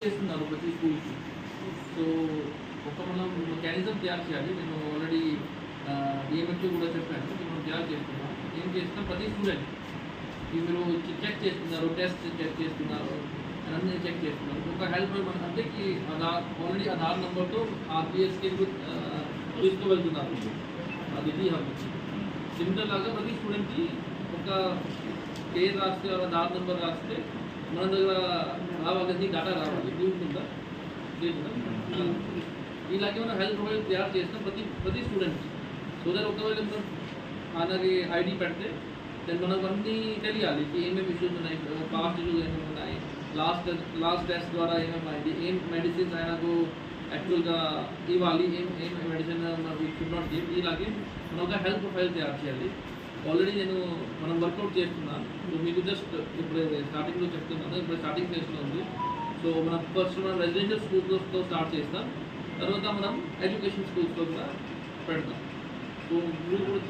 చేస్తున్నారు ప్రతి స్కూల్కి. సో ఒక మనం మెకానిజం తయారు చేయాలి. నేను ఆల్రెడీ డిఎంఎఫ్కి కూడా చెప్పాను, మనం తయారు చేస్తున్నాం. ఏం చేస్తున్నాం, ప్రతి స్టూడెంట్ మీరు చెక్ చేస్తున్నారు, టెస్ట్ చెక్ చేస్తున్నారు, అన్నీ చెక్ చేస్తున్నారు. ఒక హెల్ప్ మన అంటే ఆల్రెడీ ఆధార్ నెంబర్తో ఆర్బీఎస్కి తీసుకువెళ్తున్నారు. అది హబ్ సిమిలర్ లాగా ప్రతి స్టూడెంట్కి ఒక పేరు రాస్తే ఆధార్ నెంబర్ రాస్తే మన దగ్గర రావాలి, డేటా రావాలి. ఇది ఉంటుందా? ఇలాగే మనం హెల్త్ ప్రొఫైల్ తయారు చేస్తాం ప్రతి స్టూడెంట్కి. సో దట్ ఒకవేళ మనం మనకి ఐడి పెడితే దాన్ని మనకు అన్నీ తెలియాలి, ఏమేమి ఇష్యూస్ ఉన్నాయి, పాస్ట్ ఇష్యూస్ ఏమేమి ఉన్నాయి, లాస్ట్ టెస్ట్ ద్వారా ఏమేమి ఏం మెడిసిన్స్ ఆయనకు యాక్చువల్గా ఇవ్వాలి, ఏం మెడిసిన్ మనకి షుడ్ నాట్ గివ్. ఇలాగే మనం ఒక హెల్త్ ప్రొఫైల్ తయారు చేయాలి. ఆల్రెడీ మనం వర్కౌట్ చేస్తున్నాను. సో మీకు జస్ట్ ఇప్పుడు స్టార్టింగ్లో చెప్తున్నాను, ఇప్పుడు స్టార్టింగ్ ఫేజ్లో ఉంది. సో ఫస్ట్ మనం రెసిడెన్షియల్ స్కూల్స్తో స్టార్ట్ చేస్తాం, తర్వాత మనం ఎడ్యుకేషన్ స్కూల్స్లో కూడా పెడతాం. సో మీరు కూడా